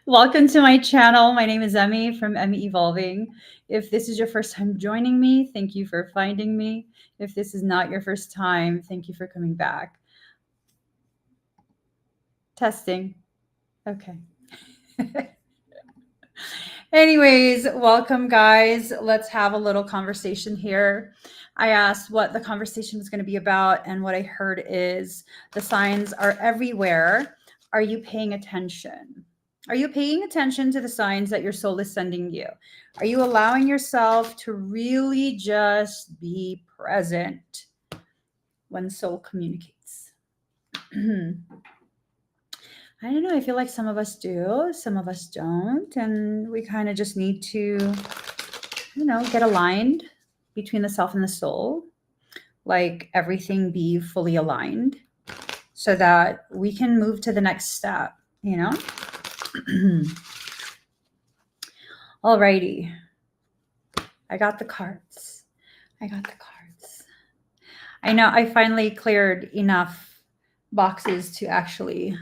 Welcome to my channel. My name is Emmy from Emmy Evolving. If this is your first time joining me, thank you for finding me. If this is not your first time, thank you for coming back. Testing. Okay. Anyways, welcome guys. Let's have a little conversation here. I asked what the conversation was going to be about, and what I heard is the signs are everywhere. Are you paying attention? Are you paying attention to the signs that your soul is sending you? Are you allowing yourself to really just be present when soul communicates? I don't know. I feel like some of us do, some of us don't. And we kind of just need to, get aligned between the self and the soul. Like everything be fully aligned so that we can move to the next step, Alrighty. I got the cards. I know I finally cleared enough boxes to actually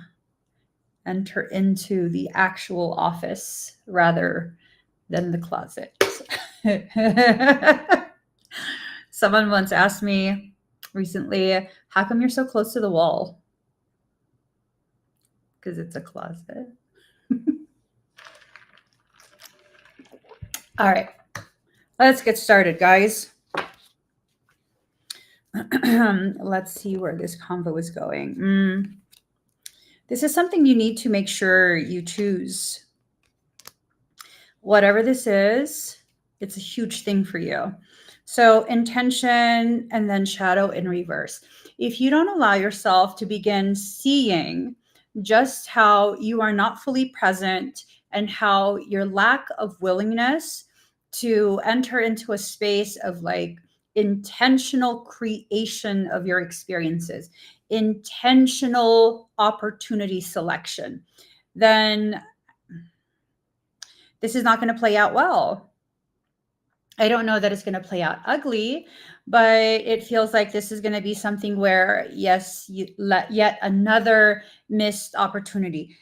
enter into the actual office rather than the closet. Someone once asked me recently, how come you're so close to the wall? Because it's a closet. All right, let's get started, guys. Let's see where this convo is going. This is something you need to make sure you choose. Whatever this is, it's a huge thing for you. So intention and then shadow in reverse. If you don't allow yourself to begin seeing just how you are not fully present and how your lack of willingness to enter into a space of like intentional creation of your experiences, intentional opportunity selection, then this is not going to play out well. I don't know that it's going to play out ugly, but it feels like this is going to be something where, yes, you let yet another missed opportunity.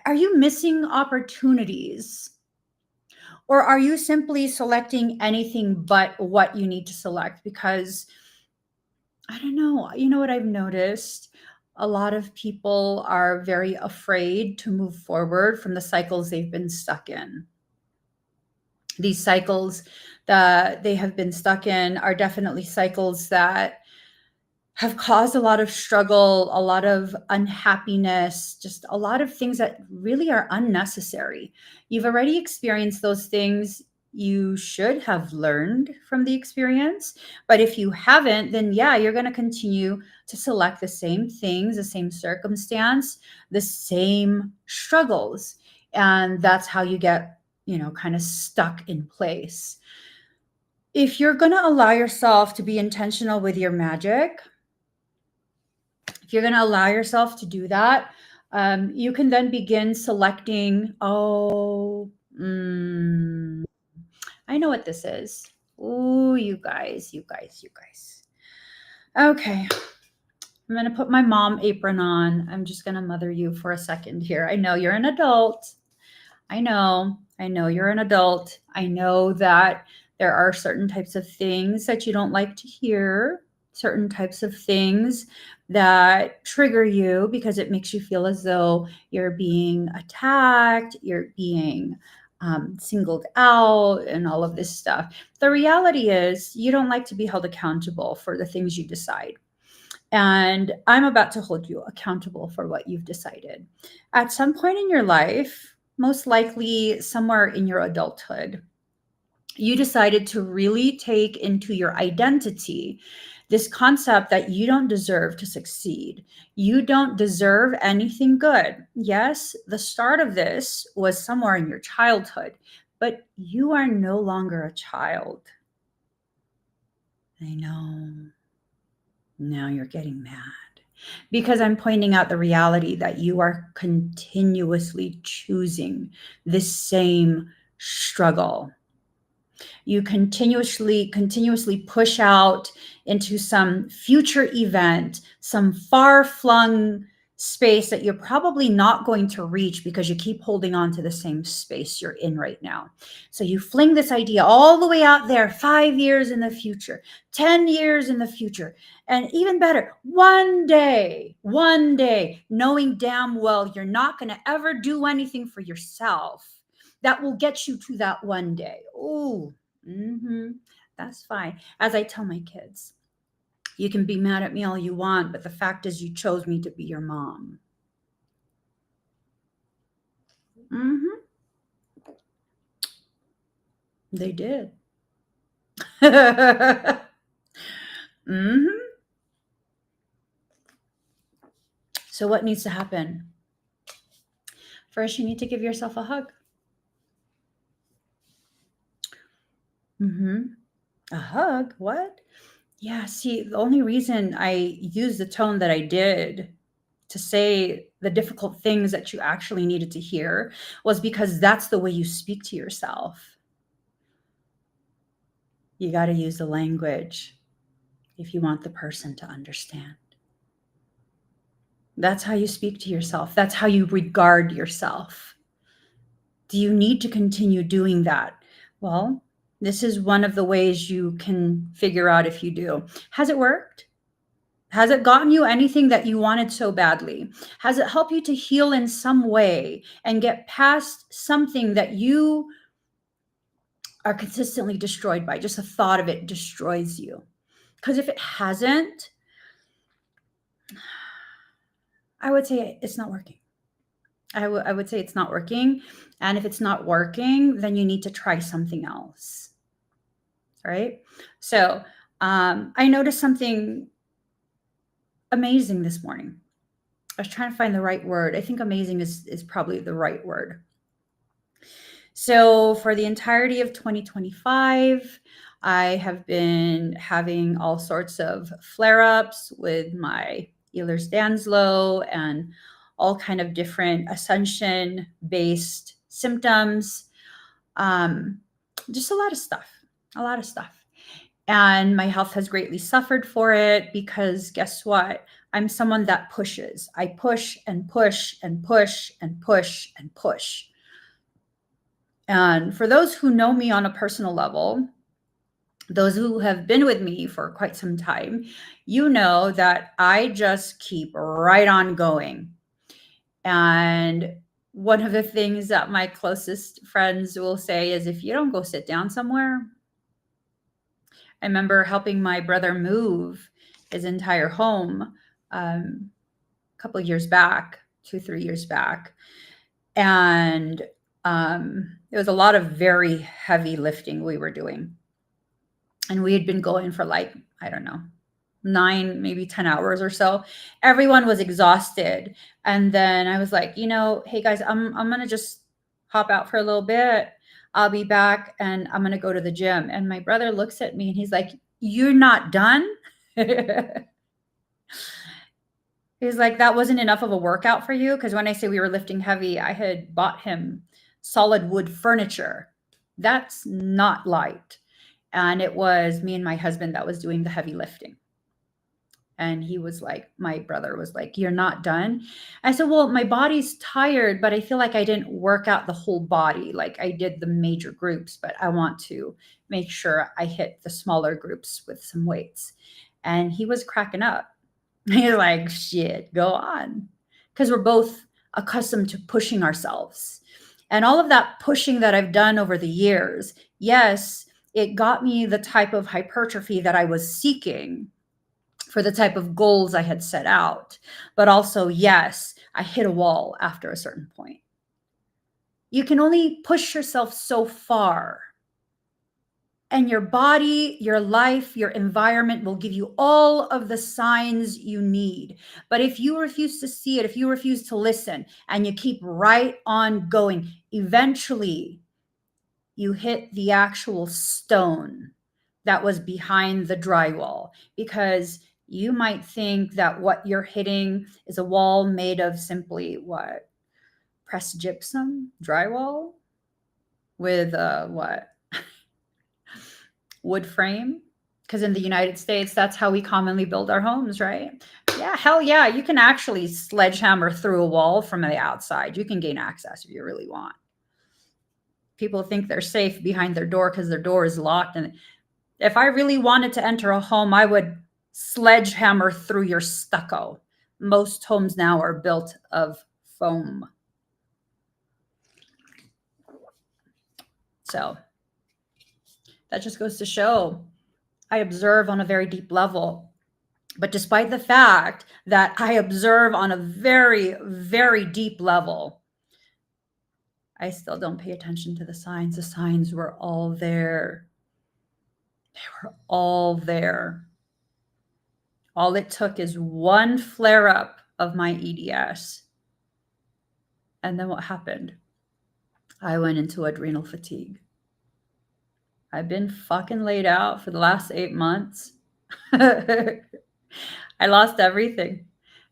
Are you missing opportunities? Or are you simply selecting anything but what you need to select? Because I don't know, you know what I've noticed? A lot of people are very afraid to move forward from the cycles they've been stuck in. These cycles that they have been stuck in are definitely cycles that have caused a lot of struggle, a lot of unhappiness, just a lot of things that really are unnecessary. You've already experienced those things. You should have learned from the experience. But if you haven't, then yeah, you're going to continue to select the same things, the same circumstance, the same struggles. And that's how you get, kind of stuck in place. If you're going to allow yourself to be intentional with your magic, if you're going to allow yourself to do that, you can then begin selecting, I know what this is. Ooh, you guys. Okay. I'm going to put my mom apron on. I'm just going to mother you for a second here. I know you're an adult. I know you're an adult. I know that there are certain types of things that you don't like to hear, certain types of things that trigger you because it makes you feel as though you're being attacked, you're being singled out, and all of this stuff. The reality is you don't like to be held accountable for the things you decide. And I'm about to hold you accountable for what you've decided. At some point in your life, most likely somewhere in your adulthood, you decided to really take into your identity this concept that you don't deserve to succeed. You don't deserve anything good. Yes, the start of this was somewhere in your childhood, but you are no longer a child. I know. Now you're getting mad because I'm pointing out the reality that you are continuously choosing this same struggle. You continuously push out into some future event, some far-flung space that you're probably not going to reach because you keep holding on to the same space you're in right now. So you fling this idea all the way out there, 5 years in the future, 10 years in the future, and even better, one day, knowing damn well you're not going to ever do anything for yourself that will get you to that one day. Oh, that's fine. As I tell my kids, you can be mad at me all you want, but the fact is you chose me to be your mom. They did. So what needs to happen? First, you need to give yourself a hug. A hug? What? Yeah, see, the only reason I used the tone that I did to say the difficult things that you actually needed to hear was because that's the way you speak to yourself. You got to use the language if you want the person to understand. That's how you speak to yourself. That's how you regard yourself. Do you need to continue doing that? Well, this is one of the ways you can figure out if you do. Has it worked? Has it gotten you anything that you wanted so badly? Has it helped you to heal in some way and get past something that you are consistently destroyed by? Just the thought of it destroys you. Because if it hasn't, I would say it's not working. I would say it's not working. And if it's not working, then you need to try something else. Right? So I noticed something amazing this morning. I was trying to find the right word. I think amazing is probably the right word. So for the entirety of 2025, I have been having all sorts of flare-ups with my Ehlers-Danlos and all kind of different ascension-based symptoms. Just a lot of stuff. And my health has greatly suffered for it because guess what? I'm someone that pushes. I push and push and push and push and push. And for those who know me on a personal level, those who have been with me for quite some time, you know that I just keep right on going. And one of the things that my closest friends will say is, if you don't go sit down somewhere. I remember helping my brother move his entire home a couple of years back, 2-3 years back. And it was a lot of very heavy lifting we were doing. And we had been going for like, I don't know, 9, maybe 10 hours or so. Everyone was exhausted. And then I was like, hey guys, I'm going to just hop out for a little bit. I'll be back and I'm going to go to the gym. And my brother looks at me and he's like, you're not done? He's like, that wasn't enough of a workout for you? Because when I say we were lifting heavy, I had bought him solid wood furniture. That's not light. And it was me and my husband that was doing the heavy lifting. And he was like, my brother was like, you're not done? I said, well, my body's tired, but I feel like I didn't work out the whole body. Like I did the major groups, but I want to make sure I hit the smaller groups with some weights. And he was cracking up. He's like, shit, go on. Because we're both accustomed to pushing ourselves. And all of that pushing that I've done over the years, yes, it got me the type of hypertrophy that I was seeking for the type of goals I had set out. But also, yes, I hit a wall after a certain point. You can only push yourself so far. And your body, your life, your environment will give you all of the signs you need. But if you refuse to see it, if you refuse to listen, and you keep right on going, eventually you hit the actual stone that was behind the drywall, because you might think that what you're hitting is a wall made of simply what? Pressed gypsum drywall with what? Wood frame. Because in the United States, that's how we commonly build our homes, right? Yeah, hell yeah. You can actually sledgehammer through a wall from the outside. You can gain access if you really want. People think they're safe behind their door because their door is locked. And if I really wanted to enter a home, I would sledgehammer through your stucco. Most homes now are built of foam. So that just goes to show I observe on a very deep level. But despite the fact that I observe on a very, very deep level, I still don't pay attention to the signs. The signs were all there. They were all there. All it took is one flare up of my EDS. And then what happened? I went into adrenal fatigue. I've been fucking laid out for the last 8 months. I lost everything.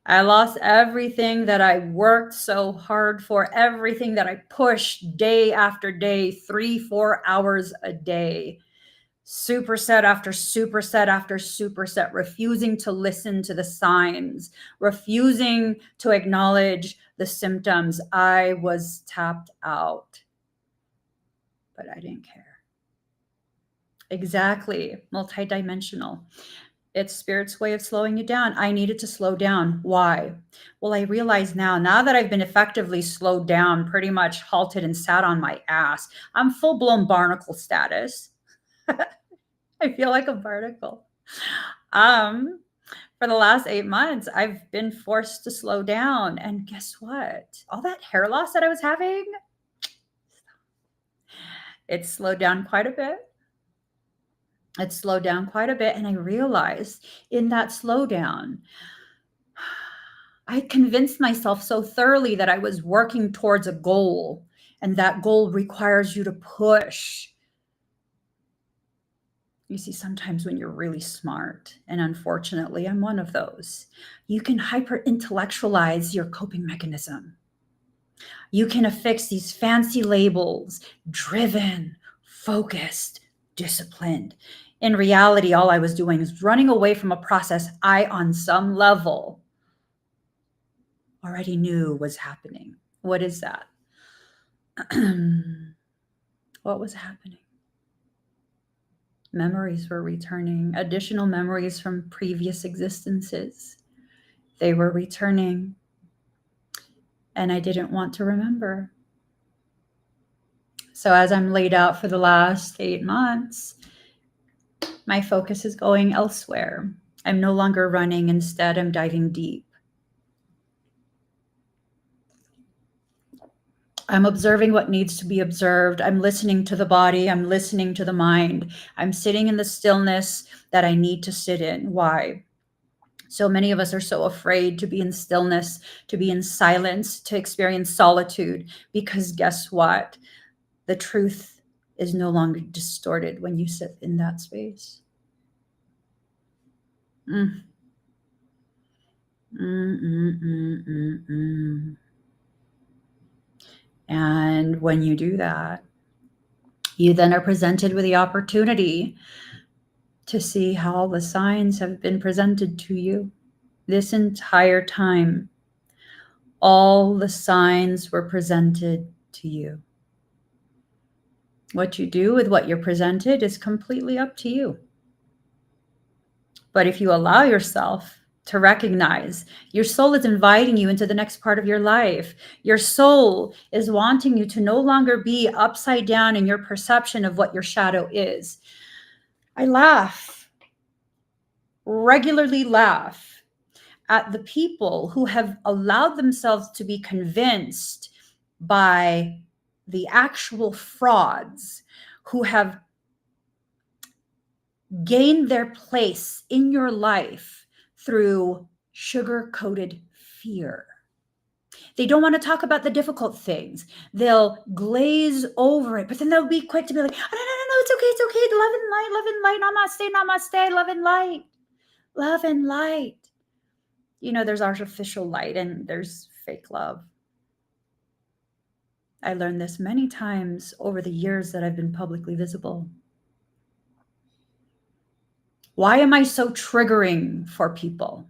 I lost everything that I worked so hard for, everything that I pushed day after day, 3-4 hours a day. Superset after superset after superset, refusing to listen to the signs, refusing to acknowledge the symptoms. I was tapped out, but I didn't care. Exactly. Multidimensional. It's spirit's way of slowing you down. I needed to slow down. Why? Well, I realize now that I've been effectively slowed down, pretty much halted and sat on my ass, I'm full-blown barnacle status. I feel like a barnacle. For the last 8 months, I've been forced to slow down. And guess what? All that hair loss that I was having, it slowed down quite a bit. It slowed down quite a bit. And I realized in that slowdown, I convinced myself so thoroughly that I was working towards a goal, and that goal requires you to push. You see, sometimes when you're really smart, and unfortunately, I'm one of those, you can hyper intellectualize your coping mechanism. You can affix these fancy labels: driven, focused, disciplined. In reality, all I was doing is running away from a process I, on some level, already knew was happening. What is that? What was happening? Memories were returning, additional memories from previous existences. They were returning, and I didn't want to remember. So as I'm laid out for the last 8 months, my focus is going elsewhere. I'm no longer running. Instead, I'm diving deep. I'm observing what needs to be observed. I'm listening to the body. I'm listening to the mind. I'm sitting in the stillness that I need to sit in. Why? So many of us are so afraid to be in stillness, to be in silence, to experience solitude, because guess what? The truth is no longer distorted when you sit in that space. Mm. And when you do that, you then are presented with the opportunity to see how all the signs have been presented to you this entire time. All the signs were presented to you. What you do with what you're presented is completely up to you. But if you allow yourself to recognize your soul is inviting you into the next part of your life, your soul is wanting you to no longer be upside down in your perception of what your shadow is. I regularly laugh at the people who have allowed themselves to be convinced by the actual frauds who have gained their place in your life through sugar-coated fear. They don't want to talk about the difficult things. They'll glaze over it, but then they'll be quick to be like, oh, no, it's okay. Love and light, namaste, love and light. Love and light. You know, there's artificial light and there's fake love. I learned this many times over the years that I've been publicly visible. Why am I so triggering for people?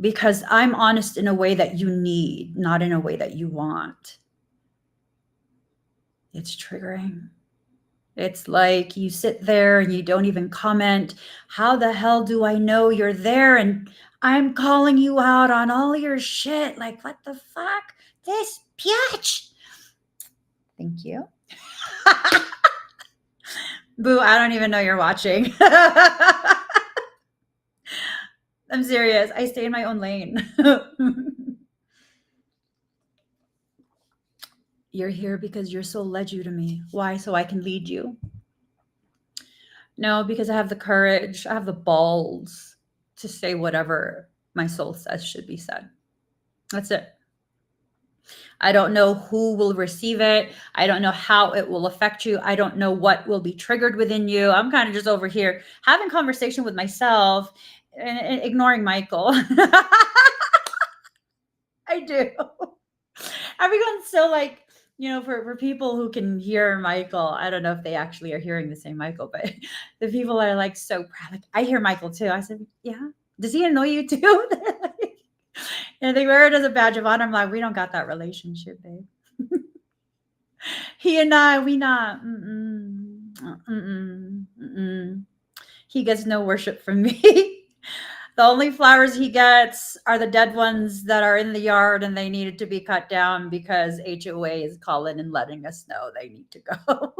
because I'm honest in a way that you need, not in a way that you want. It's triggering. It's like you sit there and you don't even comment. How the hell do I know you're there? And I'm calling you out on all your shit. Like, what the fuck? This bitch. Thank you. Boo, I don't even know you're watching. I'm serious. I stay in my own lane. You're here because your soul led you to me. Why? So I can lead you. No, because I have the courage, I have the balls to say whatever my soul says should be said. That's it. I don't know who will receive it. I don't know how it will affect you. I don't know what will be triggered within you. I'm kind of just over here having conversation with myself and ignoring Michael. I do. Everyone's so like, for people who can hear Michael, I don't know if they actually are hearing the same Michael, but the people are like so proud. Like, I hear Michael too. I said, yeah. Does he annoy you too? And they wear it as a badge of honor. I'm like, we don't got that relationship, babe. He and I, we not. He gets no worship from me. The only flowers he gets are the dead ones that are in the yard and they needed to be cut down because HOA is calling and letting us know they need to go.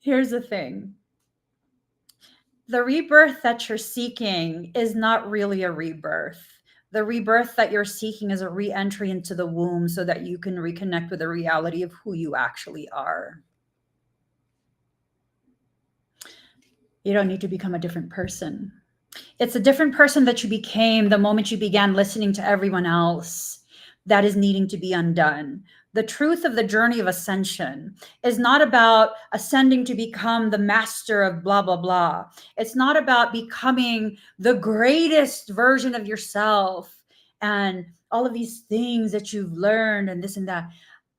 Here's the thing. The rebirth that you're seeking is not really a rebirth. The rebirth that you're seeking is a re-entry into the womb so that you can reconnect with the reality of who you actually are. You don't need to become a different person. It's a different person that you became the moment you began listening to everyone else that is needing to be undone. The truth of the journey of ascension is not about ascending to become the master of blah, blah, blah. It's not about becoming the greatest version of yourself and all of these things that you've learned and this and that.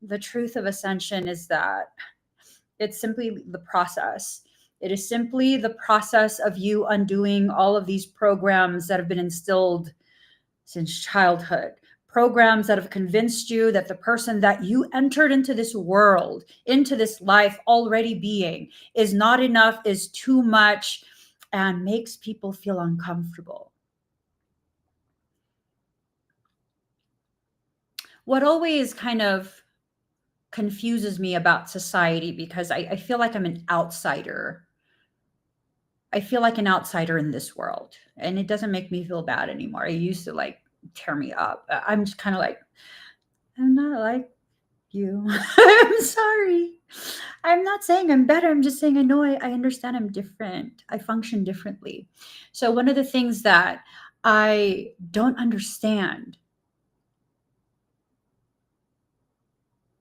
The truth of ascension is that it's simply the process. It is simply the process of you undoing all of these programs that have been instilled since childhood, programs that have convinced you that the person that you entered into this world, into this life already being, is not enough, is too much, and makes people feel uncomfortable. What always kind of confuses me about society, because I feel like I'm an outsider. I feel like an outsider in this world, and it doesn't make me feel bad anymore. It used to like tear me up. I'm just kind of like, I'm not like you. I'm sorry. I'm not saying I'm better. I'm just saying I understand I'm different. I function differently. So one of the things that I don't understand,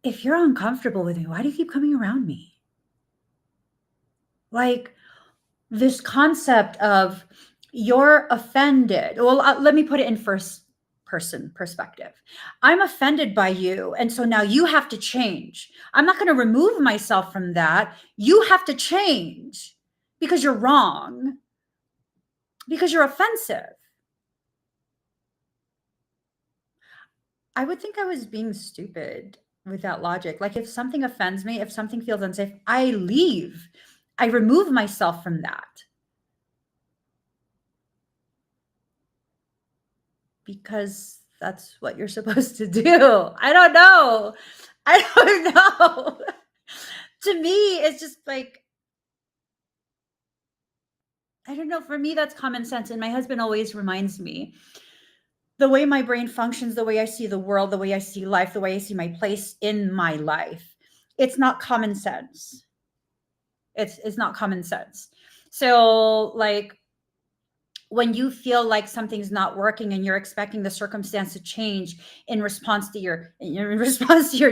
if you're uncomfortable with me, why do you keep coming around me? Like, this concept of you're offended. Well, let me put it in first person perspective. I'm offended by you. And so now you have to change. I'm not going to remove myself from that. You have to change because you're wrong, because you're offensive. I would think I was being stupid with that logic. Like, if something offends me, if something feels unsafe, I leave. I remove myself from that. Because that's what you're supposed to do. I don't know. I don't know. To me, it's just like, I don't know. For me, that's common sense. And my husband always reminds me, the way my brain functions, the way I see the world, the way I see life, the way I see my place in my life, it's not common sense. It's not common sense. So, like, when you feel like something's not working and you're expecting the circumstance to change in response to your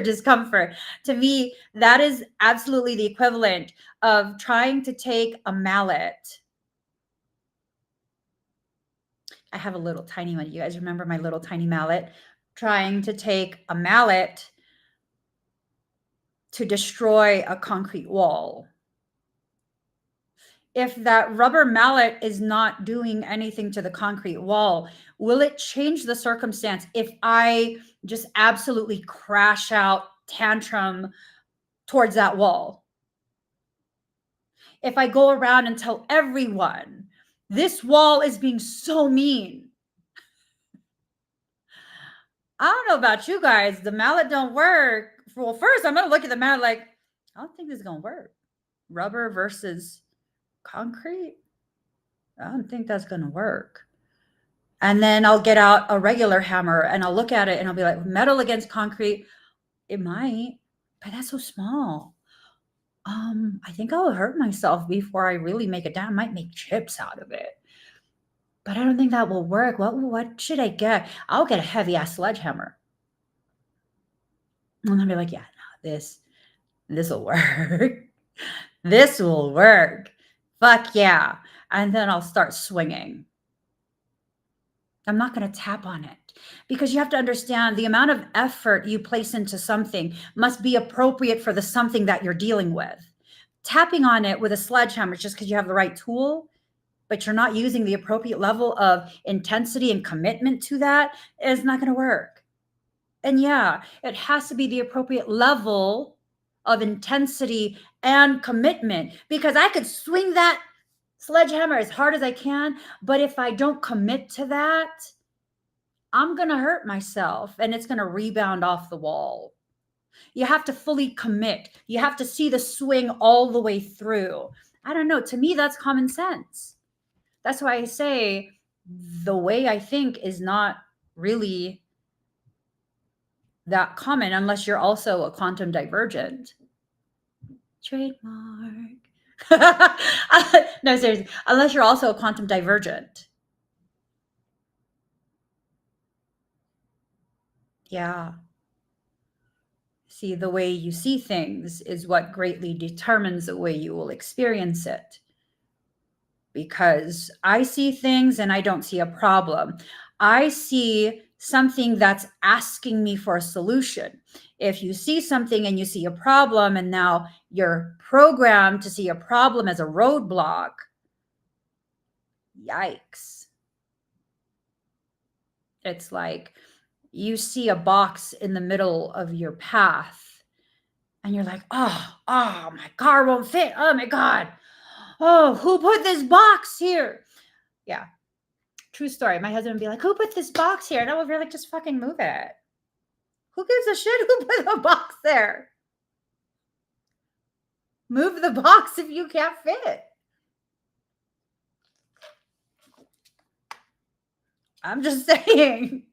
discomfort, to me that is absolutely the equivalent of trying to take a mallet. I have a little tiny one. You guys remember my little tiny mallet? Trying to take a mallet to destroy a concrete wall. If that rubber mallet is not doing anything to the concrete wall, will it change the circumstance if I just absolutely crash out, tantrum towards that wall? If I go around and tell everyone, this wall is being so mean. I don't know about you guys, the mallet don't work. Well, first I'm gonna look at the mallet like, I don't think this is gonna work. Rubber versus concrete? I don't think that's gonna work. And then I'll get out a regular hammer and I'll look at it and I'll be like, metal against concrete, it might, but that's so small. I think I'll hurt myself before I really make it down. I might make chips out of it, but I don't think that will work. What should I get? I'll get a heavy ass sledgehammer. And I'll be like, yeah, no, this will work. This will work. Fuck yeah. And then I'll start swinging. I'm not going to tap on it because you have to understand the amount of effort you place into something must be appropriate for the something that you're dealing with. Tapping on it with a sledgehammer just because you have the right tool, but you're not using the appropriate level of intensity and commitment to that is not going to work. And yeah, it has to be the appropriate level of intensity and commitment because I could swing that sledgehammer as hard as I can, but if I don't commit to that, I'm going to hurt myself and it's going to rebound off the wall. You have to fully commit. You have to see the swing all the way through. I don't know. To me, that's common sense. That's why I say the way I think is not really that common unless you're also a quantum divergent. Trademark. No, seriously. Unless you're also a quantum divergent. Yeah. See, the way you see things is what greatly determines the way you will experience it. Because I see things and I don't see a problem. I see something that's asking me for a solution. If you see something and you see a problem, and now you're programmed to see a problem as a roadblock, yikes. It's like you see a box in the middle of your path and you're like, oh, my car won't fit. Oh my God. Oh, who put this box here? Yeah. True story. My husband would be like, who put this box here? And I would be like, just fucking move it. Who gives a shit who put the box there? Move the box if you can't fit. I'm just saying.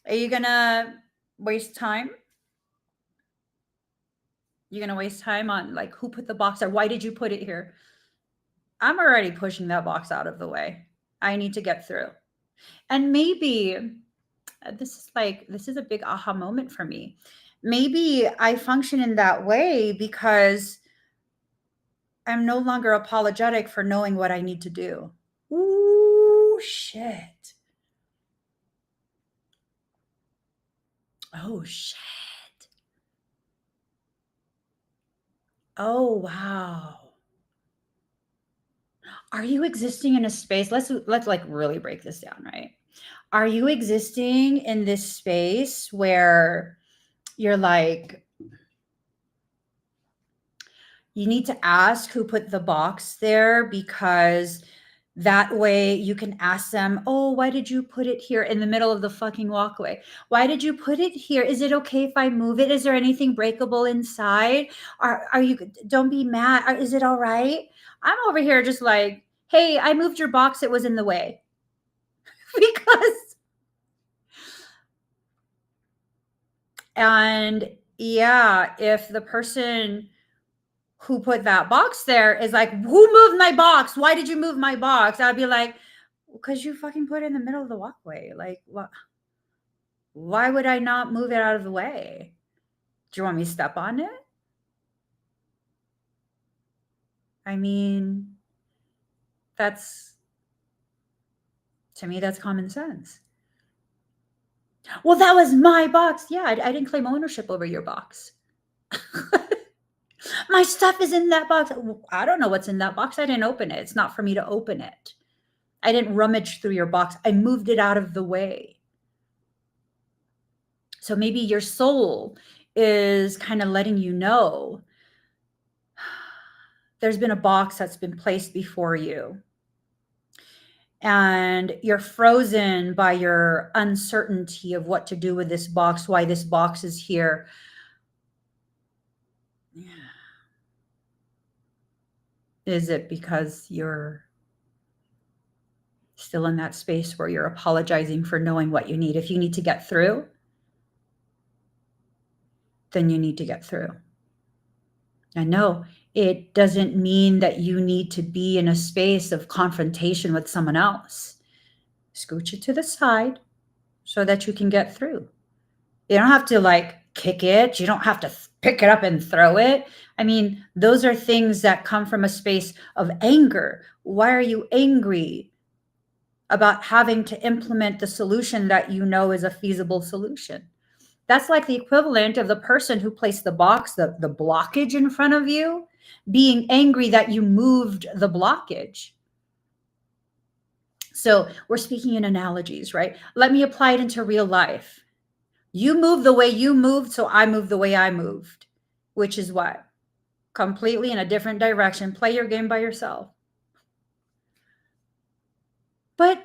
Are you going to waste time? You're going to waste time on like, who put the box there? Why did you put it here? I'm already pushing that box out of the way. I need to get through. And maybe this is a big aha moment for me. Maybe I function in that way because I'm no longer apologetic for knowing what I need to do. Ooh, shit. Oh, shit. Oh, wow. Are you existing in a space? Let's like really break this down, right? Are you existing in this space where you're like, you need to ask who put the box there because that way you can ask them, oh, why did you put it here in the middle of the fucking walkway? Why did you put it here? Is it okay if I move it? Is there anything breakable inside? Are you, don't be mad. Is it all right? I'm over here just like, hey, I moved your box. It was in the way. Because, and yeah, if the person who put that box there is like, who moved my box? Why did you move my box? I'd be like, because you fucking put it in the middle of the walkway. Like, what? Why would I not move it out of the way? Do you want me to step on it? I mean, to me, that's common sense. Well, that was my box. Yeah, I didn't claim ownership over your box. My stuff is in that box. I don't know what's in that box. I didn't open it. It's not for me to open it. I didn't rummage through your box. I moved it out of the way. So maybe your soul is kind of letting you know there's been a box that's been placed before you, and you're frozen by your uncertainty of what to do with this box, why this box is here. Is it because you're still in that space where you're apologizing for knowing what you need? If you need to get through, then you need to get through. And no, it doesn't mean that you need to be in a space of confrontation with someone else. Scooch it to the side so that you can get through. You don't have to like kick it. You don't have to pick it up and throw it. I mean, those are things that come from a space of anger. Why are you angry about having to implement the solution that you know is a feasible solution? That's like the equivalent of the person who placed the box, the blockage in front of you, being angry that you moved the blockage. So we're speaking in analogies, right? Let me apply it into real life. You move the way you moved, so I moved the way I moved, which is what? Completely in a different direction. Play your game by yourself. But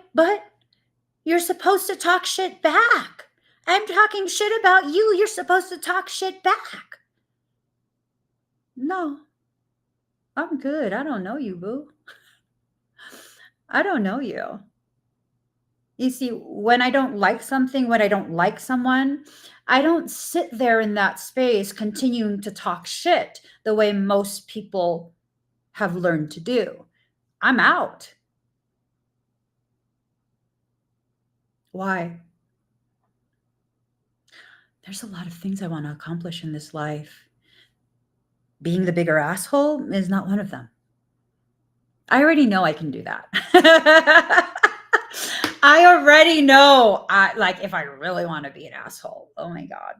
you're supposed to talk shit back. I'm talking shit about you. You're supposed to talk shit back. No, I'm good. I don't know you, boo. I don't know you. You see, when I don't like something, when I don't like someone, I don't sit there in that space continuing to talk shit the way most people have learned to do. I'm out. Why? There's a lot of things I want to accomplish in this life. Being the bigger asshole is not one of them. I already know I can do that. I already know, like, if I really want to be an asshole. Oh my God.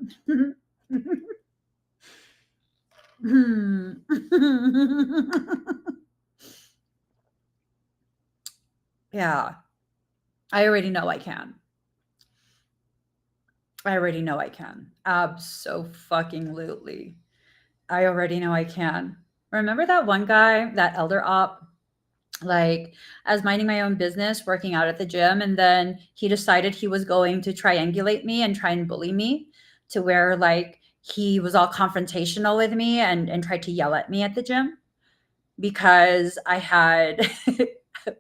Yeah, I already know I can. I already know I can. Abso-fucking-lutely. I already know I can. Remember that one guy, that elder op? Like, I was minding my own business, working out at the gym, and then he decided he was going to triangulate me and try and bully me to where, like, he was all confrontational with me and tried to yell at me at the gym because I had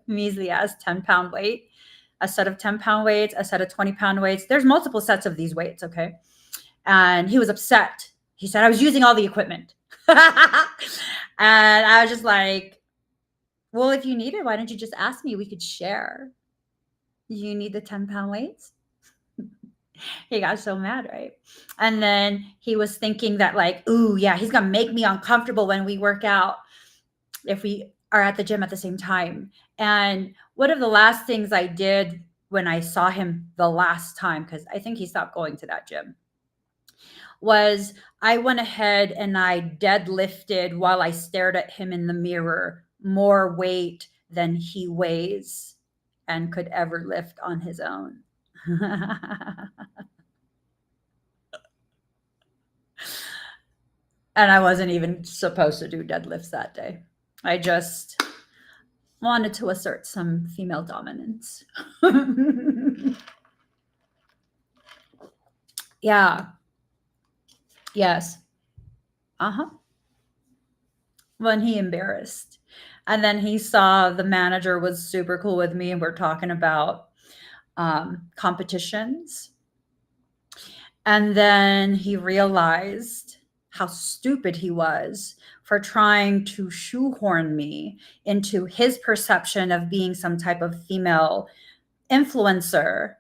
measly ass 10-pound weight, a set of 10-pound weights, a set of 20-pound weights. There's multiple sets of these weights, okay? And he was upset. He said I was using all the equipment. And I was just like, well, if you need it, why don't you just ask me? We could share. You need the 10-pound weights? He got so mad, right? And then he was thinking that, like, ooh, yeah, he's gonna make me uncomfortable when we work out if we are at the gym at the same time. And one of the last things I did when I saw him the last time, because I think he stopped going to that gym, was I went ahead and I deadlifted while I stared at him in the mirror more weight than he weighs and could ever lift on his own. And I wasn't even supposed to do deadlifts that day. I just wanted to assert some female dominance. Yeah. Yes. Uh-huh. When he embarrassed. And then he saw the manager was super cool with me and we're talking about competitions. And then he realized how stupid he was for trying to shoehorn me into his perception of being some type of female influencer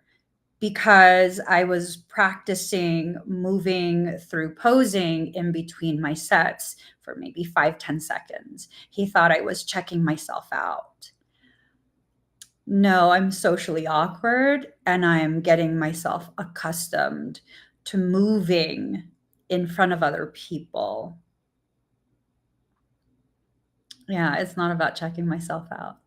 because I was practicing moving through posing in between my sets for maybe 5-10 seconds. He thought I was checking myself out. No, I'm socially awkward and I'm getting myself accustomed to moving in front of other people. Yeah, it's not about checking myself out.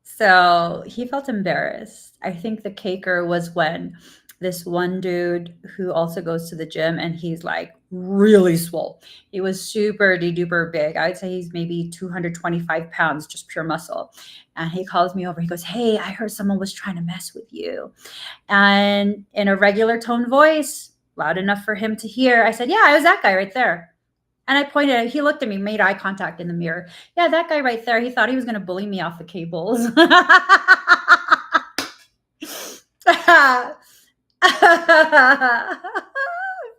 So he felt embarrassed. I think the caker was when this one dude who also goes to the gym and he's like really swole. He was super duper big. I'd say he's maybe 225 pounds, just pure muscle. And he calls me over. He goes, "Hey, I heard someone was trying to mess with you." And in a regular tone voice, loud enough for him to hear, I said, "Yeah, it was that guy right there." And I pointed at, he looked at me, made eye contact in the mirror. "Yeah, that guy right there, he thought he was going to bully me off the cables."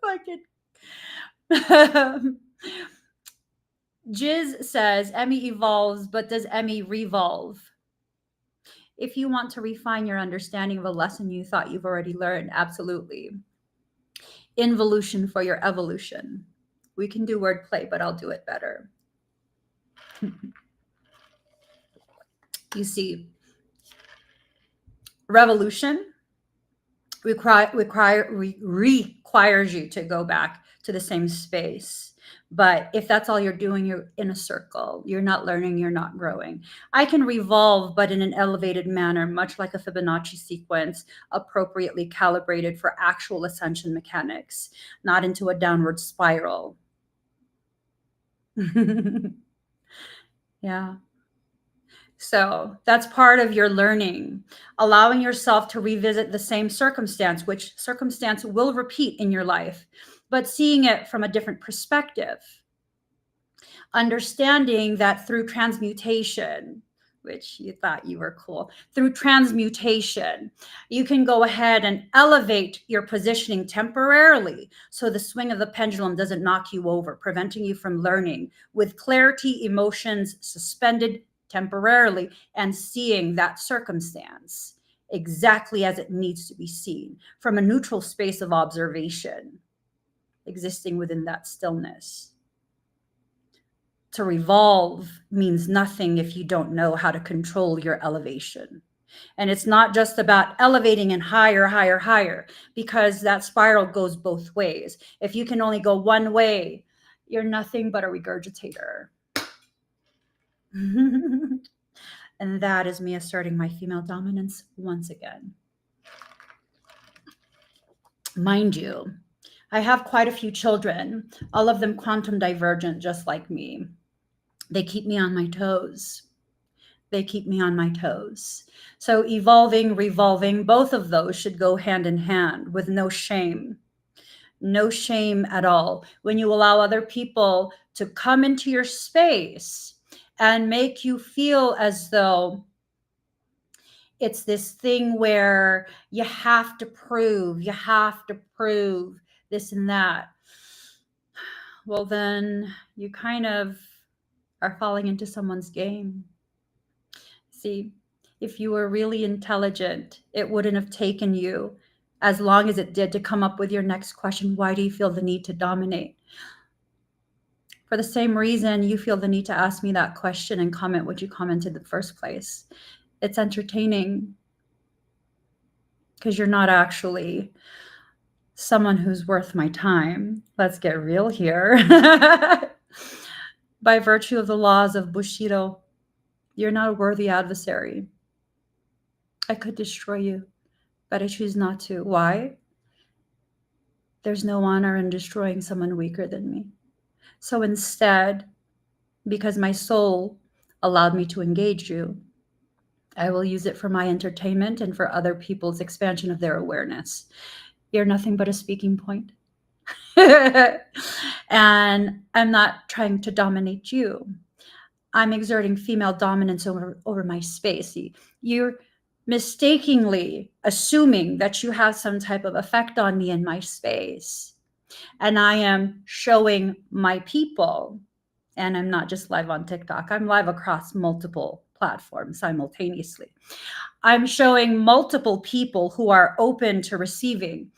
Fucking. Jiz says, Emmy evolves, but does Emmy revolve? If you want to refine your understanding of a lesson you thought you've already learned, absolutely. Involution for your evolution. We can do wordplay, but I'll do it better. You see, revolution requires you to go back to the same space. But if that's all you're doing, you're in a circle. You're not learning, you're not growing. I can revolve, but in an elevated manner, much like a Fibonacci sequence, appropriately calibrated for actual ascension mechanics, not into a downward spiral. Yeah. So that's part of your learning, allowing yourself to revisit the same circumstance, which circumstance will repeat in your life, but seeing it from a different perspective. Understanding that through transmutation, which you thought you were cool, through transmutation, you can go ahead and elevate your positioning temporarily so the swing of the pendulum doesn't knock you over, preventing you from learning with clarity, emotions suspended temporarily, and seeing that circumstance exactly as it needs to be seen from a neutral space of observation, existing within that stillness. To revolve means nothing if you don't know how to control your elevation. And it's not just about elevating and higher, higher, higher, because that spiral goes both ways. If you can only go one way, you're nothing but a regurgitator. And that is me asserting my female dominance once again. Mind you, I have quite a few children, all of them quantum divergent, just like me. They keep me on my toes. They keep me on my toes. So evolving, revolving, both of those should go hand in hand with no shame. No shame at all. When you allow other people to come into your space and make you feel as though it's this thing where you have to prove this and that. Well, then you kind of are falling into someone's game. See, if you were really intelligent, it wouldn't have taken you as long as it did to come up with your next question. Why do you feel the need to dominate? For the same reason you feel the need to ask me that question and comment what you commented in the first place. It's entertaining because you're not actually someone who's worth my time. Let's get real here. By virtue of the laws of Bushido, you're not a worthy adversary. I could destroy you, but I choose not to. Why? There's no honor in destroying someone weaker than me. So instead, because my soul allowed me to engage you, I will use it for my entertainment and for other people's expansion of their awareness. You're nothing but a speaking point. And I'm not trying to dominate you. I'm exerting female dominance over my space. You're mistakenly assuming that you have some type of effect on me in my space. And I am showing my people, and I'm not just live on TikTok, I'm live across multiple platforms simultaneously. I'm showing multiple people who are open to receiving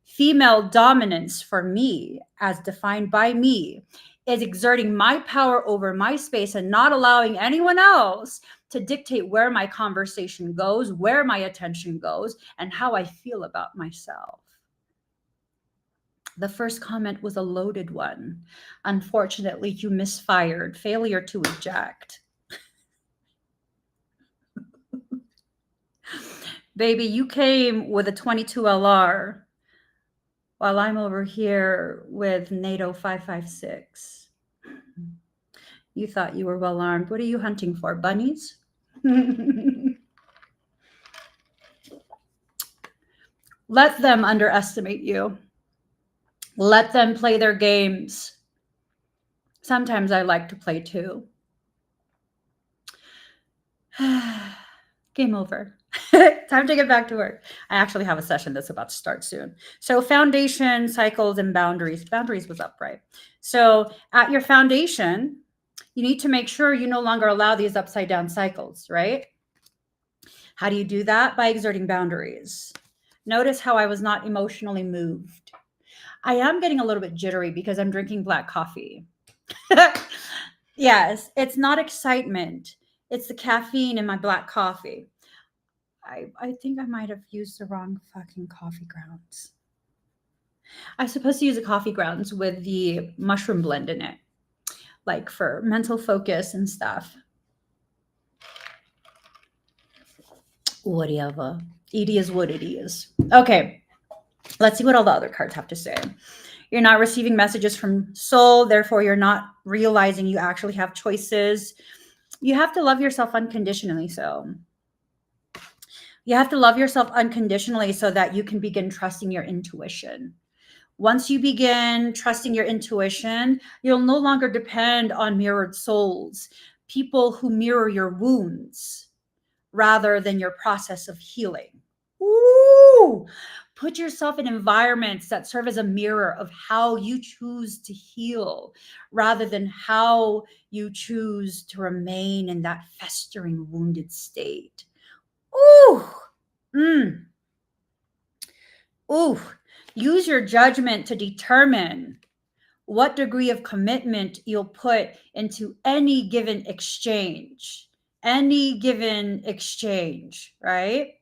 female dominance for me, as defined by me, is exerting my power over my space and not allowing anyone else to dictate where my conversation goes, where my attention goes, and how I feel about myself. The first comment was a loaded one. Unfortunately, you misfired. Failure to eject. Baby, you came with a 22 LR while I'm over here with NATO 556. You thought you were well armed. What are you hunting for? Bunnies? Let them underestimate you. Let them play their games. Sometimes I like to play too. Game over. Time to get back to work. I actually have a session that's about to start soon. So foundation, cycles, and boundaries. Boundaries was up, right? So at your foundation, you need to make sure you no longer allow these upside down cycles, right? How do you do that? By exerting boundaries. Notice how I was not emotionally moved. I am getting a little bit jittery because I'm drinking black coffee. Yes, it's not excitement. It's the caffeine in my black coffee. I think I might have used the wrong fucking coffee grounds. I'm supposed to use the coffee grounds with the mushroom blend in it, like for mental focus and stuff. Whatever. It is what it is. Okay, let's see what all the other cards have to say. You're not receiving messages from soul, therefore you're not realizing you actually have choices. You have to love yourself unconditionally. So you have to love yourself unconditionally so that you can begin trusting your intuition. Once you begin trusting your intuition, you'll no longer depend on mirrored souls, people who mirror your wounds rather than your process of healing. Ooh, put yourself in environments that serve as a mirror of how you choose to heal rather than how you choose to remain in that festering, wounded state. Ooh, ooh, use your judgment to determine what degree of commitment you'll put into any given exchange. Any given exchange, right?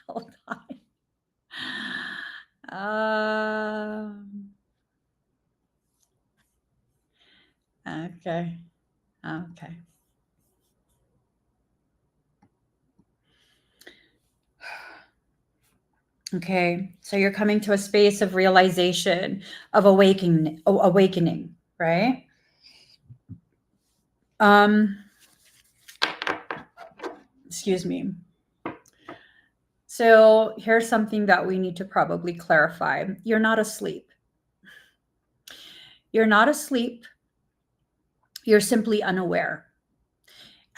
Hold on. Okay. Okay. Okay. So you're coming to a space of realization, of awakening, right? Excuse me. So here's something that we need to probably clarify. You're not asleep. You're not asleep. You're simply unaware.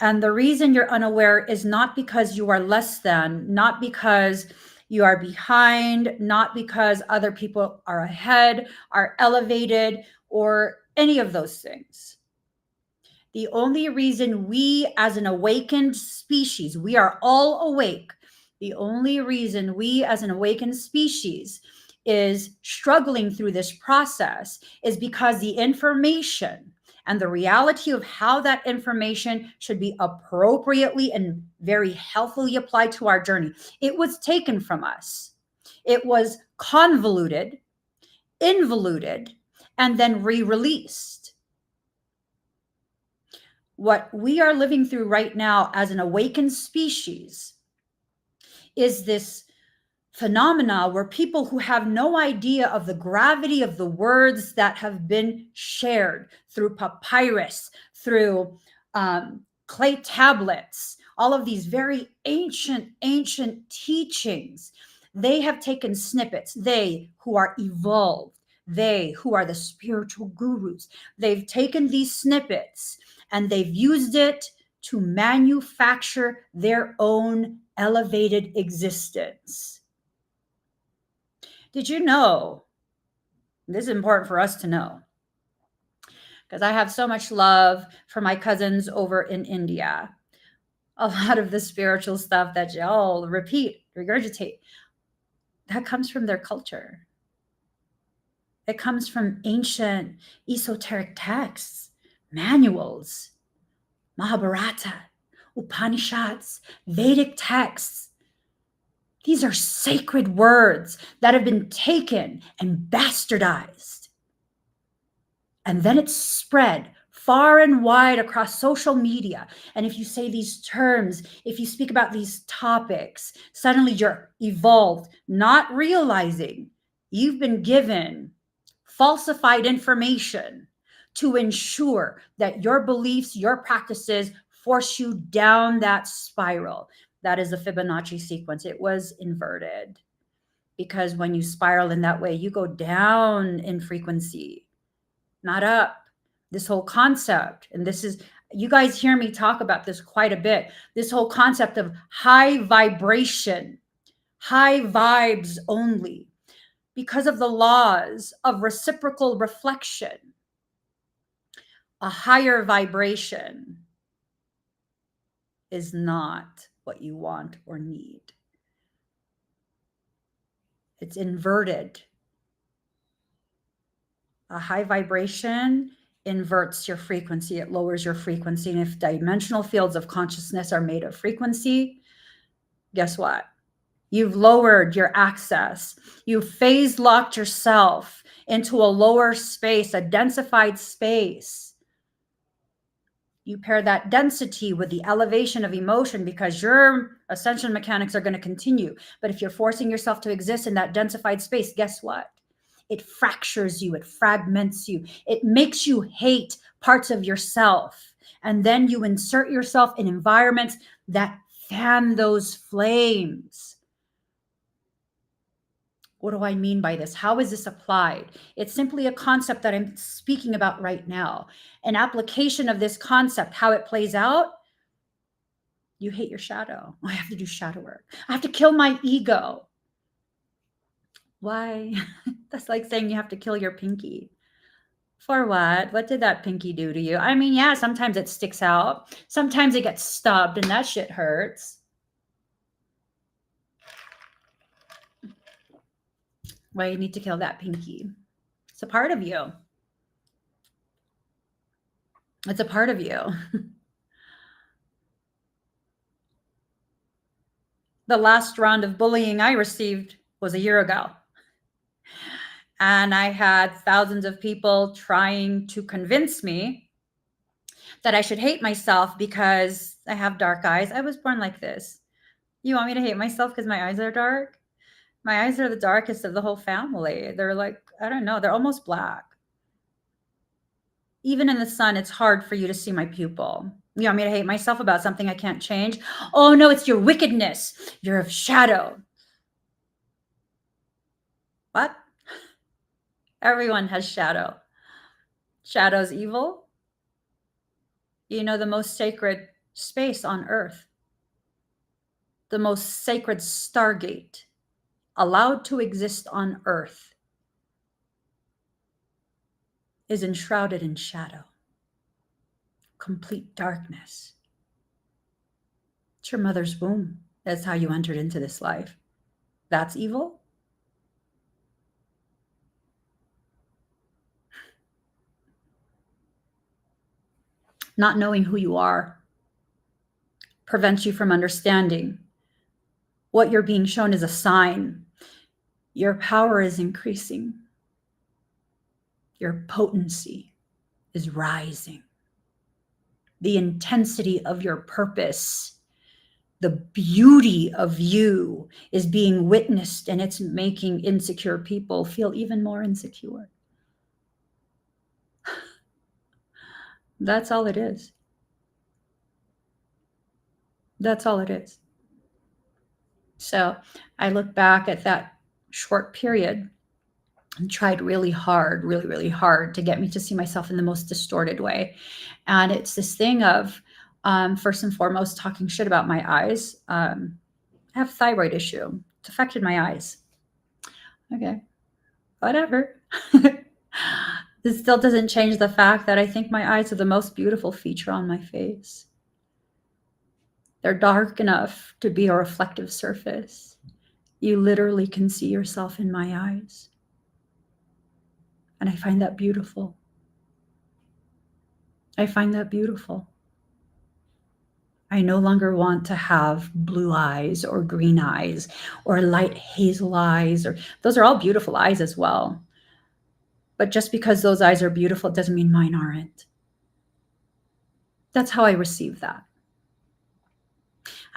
And the reason you're unaware is not because you are less than, not because you are behind, not because other people are ahead, are elevated, or any of those things. The only reason we, as an awakened species, we are all awake. The only reason we, as an awakened species, is struggling through this process is because the information and the reality of how that information should be appropriately and very healthily applied to our journey. It was taken from us. It was convoluted, involuted, and then re-released. What we are living through right now as an awakened species is this phenomena where people who have no idea of the gravity of the words that have been shared through papyrus, through clay tablets, all of these very ancient teachings, they have taken snippets. They who are evolved, they who are the spiritual gurus, they've taken these snippets and they've used it to manufacture their own elevated existence. Did you know? This is important for us to know because I have so much love for my cousins over in India. A lot of the spiritual stuff that y'all repeat, regurgitate, that comes from their culture. It comes from ancient esoteric texts, manuals, Mahabharata, Upanishads, Vedic texts. These are sacred words that have been taken and bastardized. And then it's spread far and wide across social media. And if you say these terms, if you speak about these topics, suddenly you're evolved, not realizing you've been given falsified information to ensure that your beliefs, your practices force you down that spiral. That is the Fibonacci sequence. It was inverted because when you spiral in that way, you go down in frequency, not up. This whole concept, and this is, you guys hear me talk about this quite a bit, this whole concept of high vibration, high vibes only, because of the laws of reciprocal reflection. A higher vibration is not what you want or need. It's inverted. A high vibration inverts your frequency. It lowers your frequency. And if dimensional fields of consciousness are made of frequency, guess what? You've lowered your access. You've phase locked yourself into a lower space, a densified space. You pair that density with the elevation of emotion because your ascension mechanics are going to continue. But if you're forcing yourself to exist in that densified space, guess what? It fractures you, it fragments you, it makes you hate parts of yourself. And then you insert yourself in environments that fan those flames. What do I mean by this? How is this applied? It's simply a concept that I'm speaking about right now. An application of this concept, how it plays out. You hate your shadow. I have to do shadow work. I have to kill my ego. Why? That's like saying you have to kill your pinky. For what? What did that pinky do to you? I mean, yeah, sometimes it sticks out. Sometimes it gets stubbed and that shit hurts. Why you need to kill that pinky? It's a part of you. It's a part of you. The last round of bullying I received was a year ago. And I had thousands of people trying to convince me that I should hate myself because I have dark eyes. I was born like this. You want me to hate myself because my eyes are dark? My eyes are the darkest of the whole family. They're like, I don't know, they're almost black. Even in the sun, it's hard for you to see my pupil. You want me to hate myself about something I can't change? Oh no, it's your wickedness. You're of shadow. What? Everyone has shadow. Shadow's evil. You know, the most sacred space on earth, the most sacred stargate allowed to exist on earth is enshrouded in shadow, complete darkness. It's your mother's womb. That's how you entered into this life. That's evil? Not knowing who you are prevents you from understanding what you're being shown is a sign. Your power is increasing. Your potency is rising. The intensity of your purpose, the beauty of you is being witnessed, and it's making insecure people feel even more insecure. That's all it is. That's all it is. So I look back at that short period and tried really hard, really, really hard to get me to see myself in the most distorted way. And it's this thing of, first and foremost, talking shit about my eyes. I have a thyroid issue. It's affected my eyes. Okay, whatever. This still doesn't change the fact that I think my eyes are the most beautiful feature on my face. They're dark enough to be a reflective surface. You literally can see yourself in my eyes. And I find that beautiful. I find that beautiful. I no longer want to have blue eyes or green eyes or light hazel eyes, or those are all beautiful eyes as well. But just because those eyes are beautiful doesn't mean mine aren't. That's how I receive that.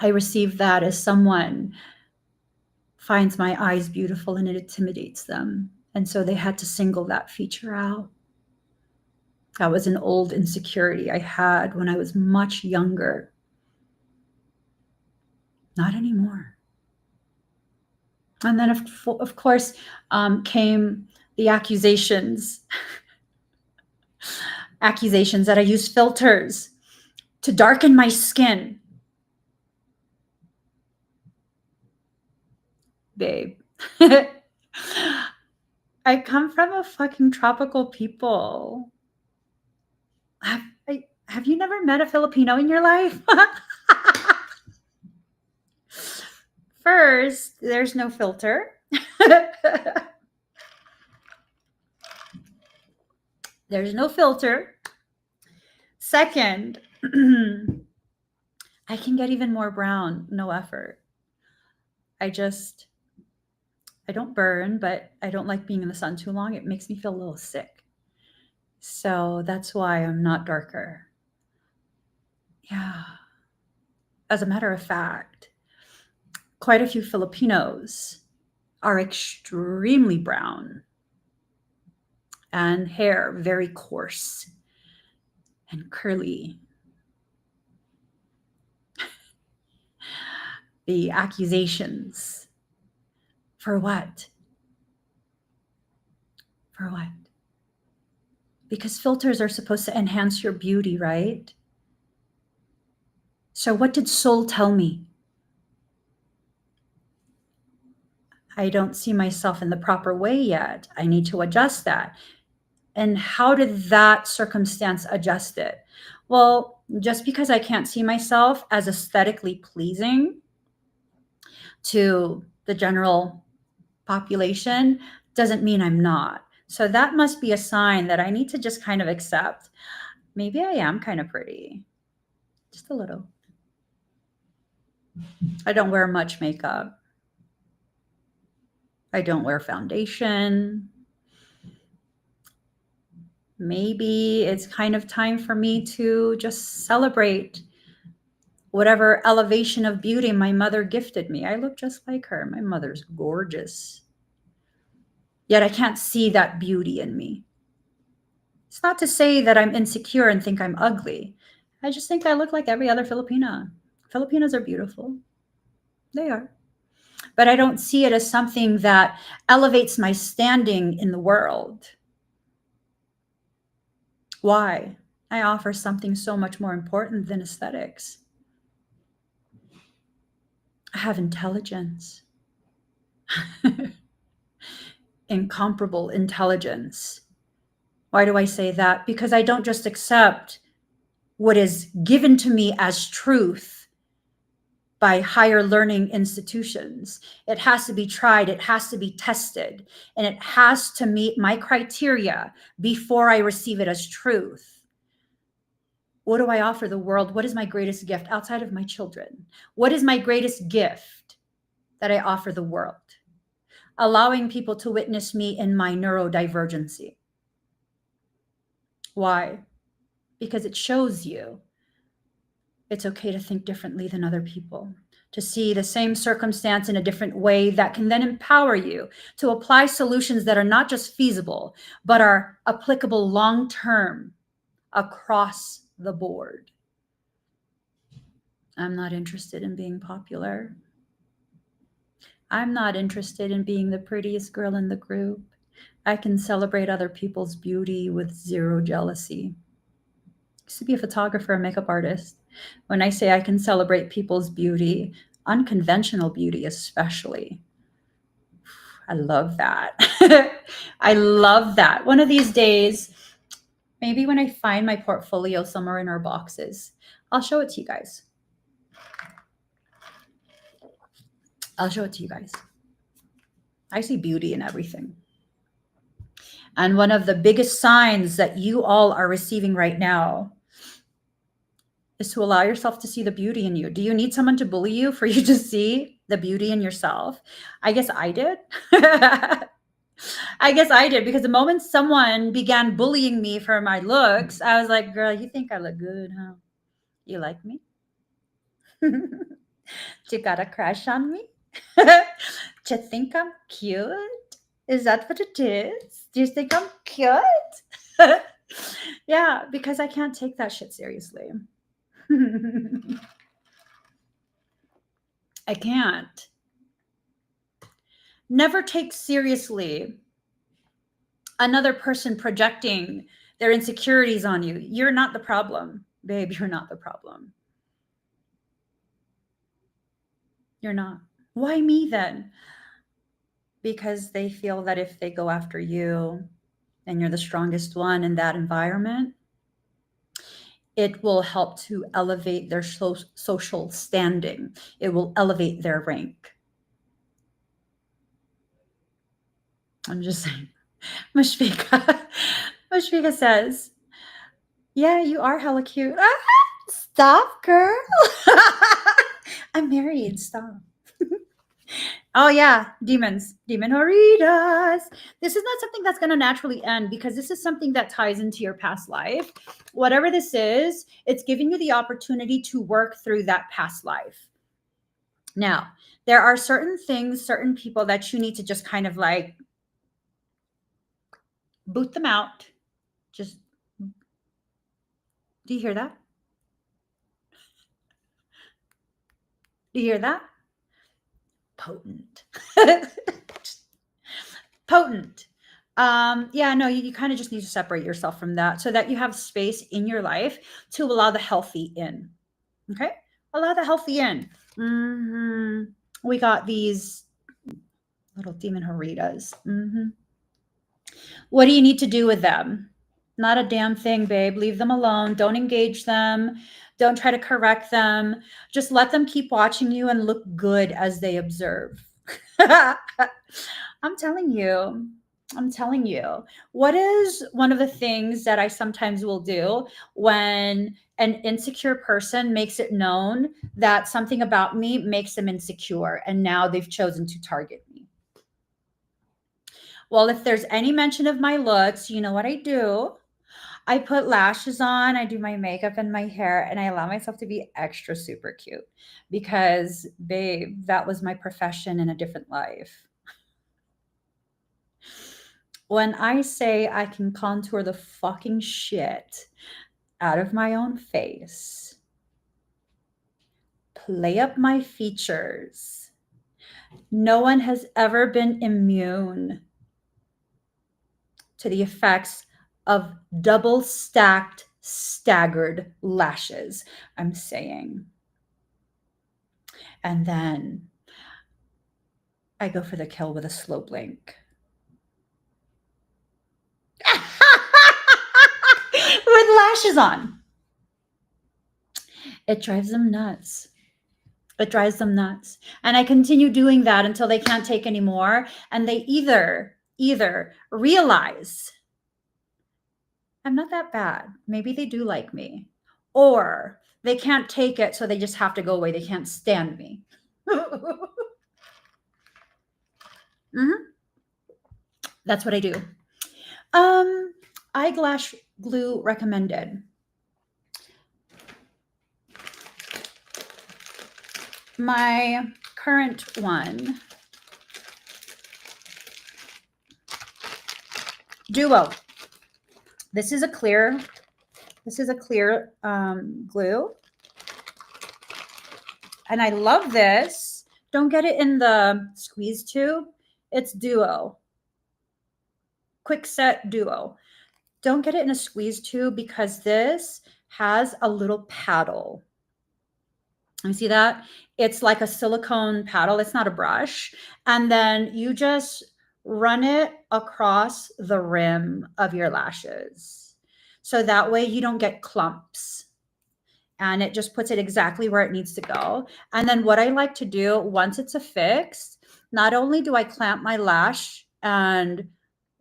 I receive that as someone finds my eyes beautiful and it intimidates them. And so they had to single that feature out. That was an old insecurity I had when I was much younger. Not anymore. And then, of course, came the accusations that I use filters to darken my skin. Babe. I come from a fucking tropical people. Have you never met a Filipino in your life? First, there's no filter. There's no filter. Second, I can get even more brown, no effort. I don't burn, but I don't like being in the sun too long. It makes me feel a little sick. So that's why I'm not darker. Yeah. As a matter of fact, quite a few Filipinos are extremely brown and hair very coarse and curly. The accusations. For what? For what? Because filters are supposed to enhance your beauty, right? So what did soul tell me? I don't see myself in the proper way yet. I need to adjust that. And how did that circumstance adjust it? Well, just because I can't see myself as aesthetically pleasing to the general population doesn't mean I'm not. So that must be a sign that I need to just kind of accept. Maybe I am kind of pretty, just a little. I don't wear much makeup. I don't wear foundation. Maybe it's kind of time for me to just celebrate whatever elevation of beauty my mother gifted me. I look just like her. My mother's gorgeous. Yet I can't see that beauty in me. It's not to say that I'm insecure and think I'm ugly. I just think I look like every other Filipina. Filipinas are beautiful. They are. But I don't see it as something that elevates my standing in the world. Why? I offer something so much more important than aesthetics. I have intelligence. Incomparable intelligence. Why do I say that? Because I don't just accept what is given to me as truth by higher learning institutions. It has to be tried, it has to be tested, and it has to meet my criteria before I receive it as truth. What do I offer the world? What is my greatest gift outside of my children? What is my greatest gift that I offer the world? Allowing people to witness me in my neurodivergency. Why? Because it shows you it's okay to think differently than other people, to see the same circumstance in a different way that can then empower you to apply solutions that are not just feasible, but are applicable long-term across the board. I'm not interested in being popular. I'm not interested in being the prettiest girl in the group. I can celebrate other people's beauty with zero jealousy. I used to be a photographer, a makeup artist. When I say I can celebrate people's beauty, unconventional beauty especially, I love that. I love that. One of these days, maybe when I find my portfolio somewhere in our boxes, I'll show it to you guys. I'll show it to you guys. I see beauty in everything. And one of the biggest signs that you all are receiving right now is to allow yourself to see the beauty in you. Do you need someone to bully you for you to see the beauty in yourself? I guess I did. I guess I did, because the moment someone began bullying me for my looks, I was like, girl, you think I look good, huh? You like me? You got a crush on me? Do you think I'm cute? Is that what it is? Do you think I'm cute? Yeah, because I can't take that shit seriously. I can't. Never take seriously another person projecting their insecurities on you. You're not the problem, babe. You're not the problem. You're not. Why me then? Because they feel that if they go after you and you're the strongest one in that environment, it will help to elevate their social standing. It will elevate their rank. I'm just saying. Mushfika says, yeah, you are hella cute. Stop, girl. I'm married. Stop. Oh, yeah. Demons. Demon horitas. This is not something that's going to naturally end, because this is something that ties into your past life. Whatever this is, it's giving you the opportunity to work through that past life. Now, there are certain things, certain people that you need to just kind of like boot them out. Just, do you hear that? Do you hear that? Potent. Potent. Yeah, no, you kind of just need to separate yourself from that so that you have space in your life to allow the healthy in. Okay? Allow the healthy in. We got these little demon horitas. What do you need to do with them? Not a damn thing, babe. Leave them alone. Don't engage them. Don't try to correct them. Just let them keep watching you and look good as they observe. I'm telling you. I'm telling you. What is one of the things that I sometimes will do when an insecure person makes it known that something about me makes them insecure, and now they've chosen to target me? Well, if there's any mention of my looks, you know what I do? I put lashes on, I do my makeup and my hair, and I allow myself to be extra super cute, because, babe, that was my profession in a different life. When I say I can contour the fucking shit out of my own face, play up my features, no one has ever been immune to the effects of double stacked, staggered lashes. I'm saying. And then I go for the kill with a slow blink. With lashes on. It drives them nuts. It drives them nuts. And I continue doing that until they can't take anymore. And they either realize I'm not that bad. Maybe they do like me. Or they can't take it, so they just have to go away. They can't stand me. That's what I do. Eyelash glue recommended. My current one, Duo. This is a clear glue. And I love this. Don't get it in the squeeze tube. It's Duo. Quick Set Duo. Don't get it in a squeeze tube, because this has a little paddle. You see that? It's like a silicone paddle. It's not a brush. And then you just run it across the rim of your lashes. So that way you don't get clumps. And it just puts it exactly where it needs to go. And then what I like to do, once it's affixed, not only do I clamp my lash and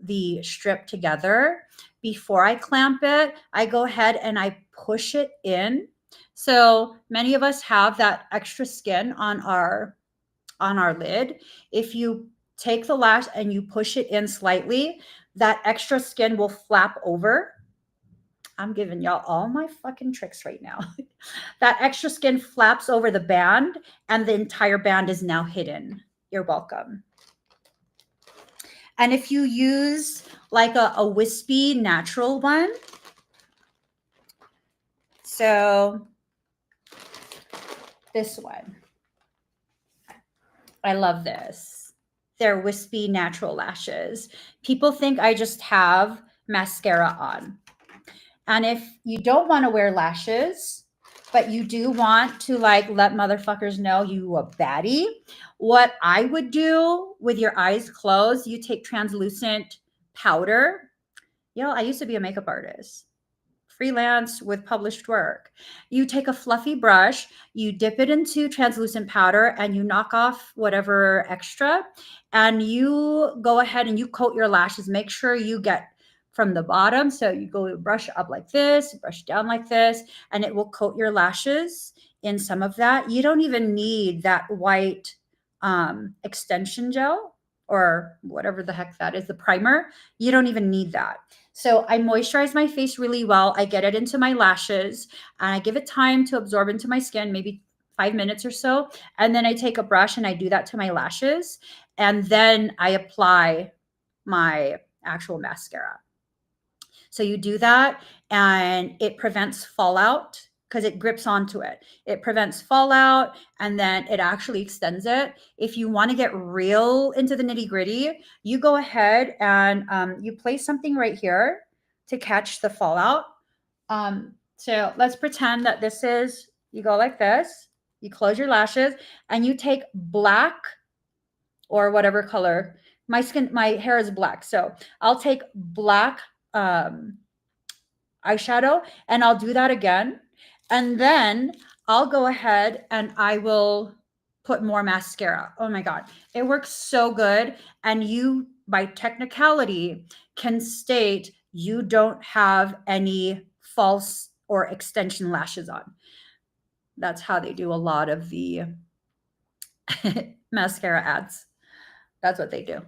the strip together, before I clamp it, I go ahead and I push it in So many of us have that extra skin on our lid. If you take the lash and you push it in slightly, that extra skin will flap over. I'm giving y'all all my fucking tricks right now. That extra skin flaps over the band and the entire band is now hidden. You're welcome. And if you use like a wispy natural one, so this one, I love this. They're wispy natural lashes. People think I just have mascara on. And if you don't want to wear lashes, but you do want to like let motherfuckers know you a baddie, what I would do with your eyes closed, you take translucent powder. Yo, I used to be a makeup artist, freelance with published work. You take a fluffy brush, you dip it into translucent powder, and you knock off whatever extra, and you go ahead and you coat your lashes. Make sure you get from the bottom. So you go brush up like this, brush down like this, and it will coat your lashes in some of that. You don't even need that white extension gel or whatever the heck that is, the primer. You don't even need that. So I moisturize my face really well. I get it into my lashes and I give it time to absorb into my skin, maybe 5 minutes or so. And then I take a brush and I do that to my lashes. And then I apply my actual mascara. So you do that and it prevents fallout because it grips onto it. It prevents fallout and then it actually extends it. If you want to get real into the nitty gritty, you go ahead and you place something right here to catch the fallout. So let's pretend that this is, you go like this, you close your lashes and you take black or whatever color. My hair is black. So I'll take black eyeshadow and I'll do that again. And then I'll go ahead and I will put more mascara. Oh my God, it works so good. And you, by technicality, can state you don't have any false or extension lashes on. That's how they do a lot of the mascara ads. That's what they do.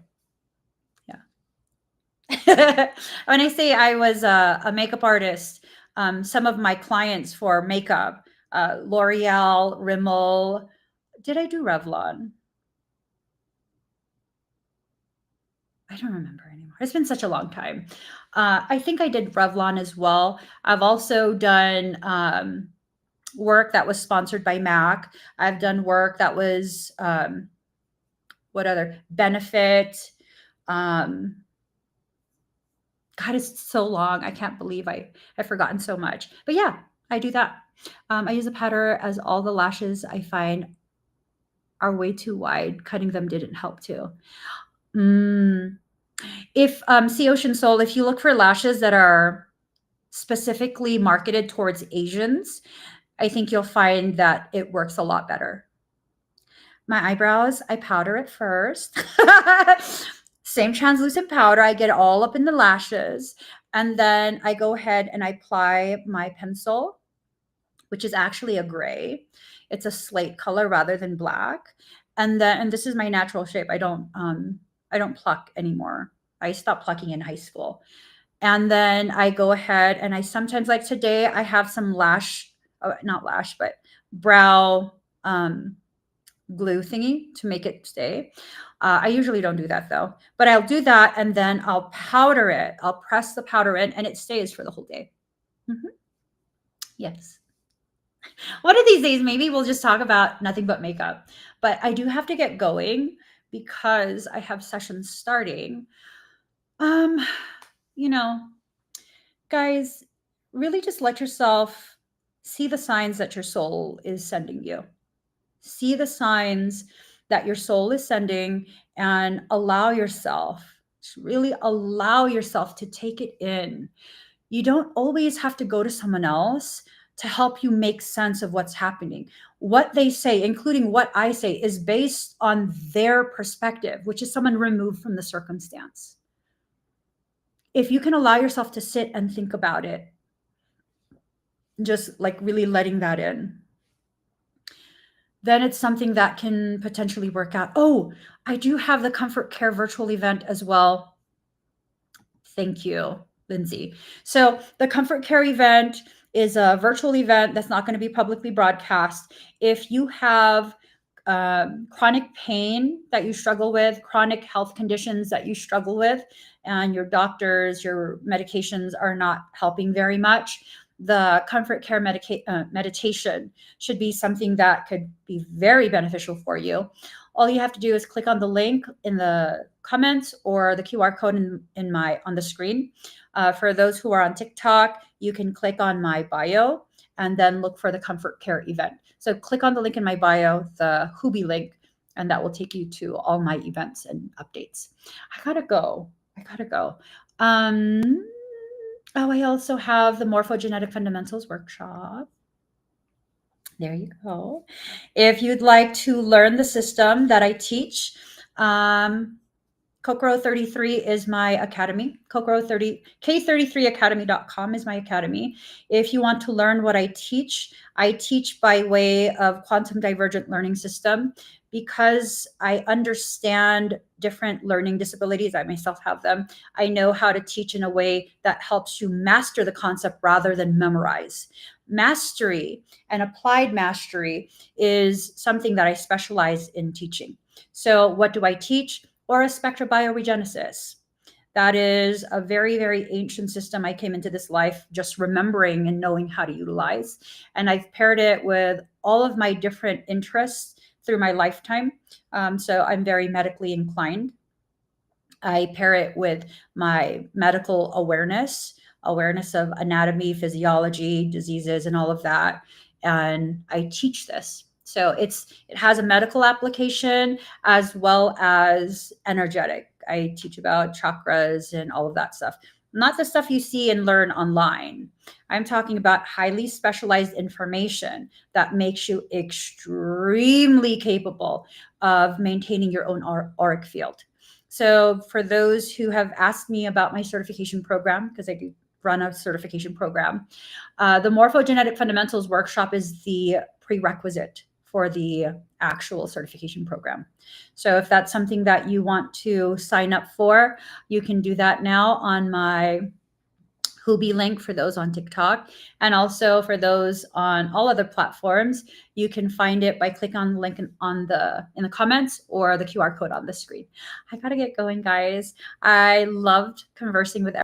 When I say I was a makeup artist, some of my clients for makeup, L'Oreal, Rimmel, did I do Revlon? I don't remember anymore. It's been such a long time. I think I did Revlon as well. I've also done work that was sponsored by MAC. I've done work that was what other Benefit. God, it's so long. I can't believe I've forgotten so much. But yeah, I do that. I use a powder as all the lashes I find are way too wide. Cutting them didn't help too. If Sea Ocean Soul, if you look for lashes that are specifically marketed towards Asians, I think you'll find that it works a lot better. My eyebrows, I powder it first. Same translucent powder. I get it all up in the lashes. And then I go ahead and I apply my pencil, which is actually a gray. It's a slate color rather than black. And this is my natural shape. I don't pluck anymore. I stopped plucking in high school. And then I go ahead and I sometimes, like today, I have some not lash, but brow glue thingy to make it stay. I usually don't do that though, but I'll do that and then I'll powder it. I'll press the powder in and it stays for the whole day. Yes. One of these days, maybe we'll just talk about nothing but makeup. But I do have to get going because I have sessions starting. You know, guys, really just let yourself see the signs that your soul is sending you. See the signs that your soul is sending and really allow yourself to take it in. You don't always have to go to someone else to help you make sense of what's happening. What they say, including what I say, is based on their perspective, which is someone removed from the circumstance. If you can allow yourself to sit and think about it, just like really letting that in. Then it's something that can potentially work out. Oh, I do have the Comfort Care virtual event as well. Thank you, Lindsay. So the Comfort Care event is a virtual event that's not going to be publicly broadcast. If you have chronic pain that you struggle with, chronic health conditions that you struggle with, and your doctors, your medications are not helping very much, the Comfort Care meditation should be something that could be very beneficial for you. All you have to do is click on the link in the comments or the QR code on the screen. For those who are on TikTok, you can click on my bio and then look for the Comfort Care event. So click on the link in my bio, the Hubi link, and that will take you to all my events and updates. I gotta go. I also have the Morphogenetic Fundamentals workshop. There you go. If you'd like to learn the system that I teach, Kokoro 33 is my academy. K33academy.com is my academy. If you want to learn what I teach by way of quantum divergent learning system, because I understand different learning disabilities. I myself have them. I know how to teach in a way that helps you master the concept rather than memorize. Mastery and applied mastery is something that I specialize in teaching. So what do I teach? Aura spectra bioregenesis. That is a very, very ancient system. I came into this life just remembering and knowing how to utilize. And I've paired it with all of my different interests through my lifetime. So I'm very medically inclined. I pair it with my medical awareness of anatomy, physiology, diseases, and all of that. And I teach this. So it has a medical application as well as energetic. I teach about chakras and all of that stuff. Not the stuff you see and learn online. I'm talking about highly specialized information that makes you extremely capable of maintaining your own auric field. So for those who have asked me about my certification program, because I do run a certification program, the Morphogenetic Fundamentals workshop is the prerequisite for the actual certification program. So if that's something that you want to sign up for, you can do that now on my Hubi link for those on TikTok. And also for those on all other platforms, you can find it by clicking on the link in the comments or the QR code on the screen. I gotta get going, guys. I loved conversing with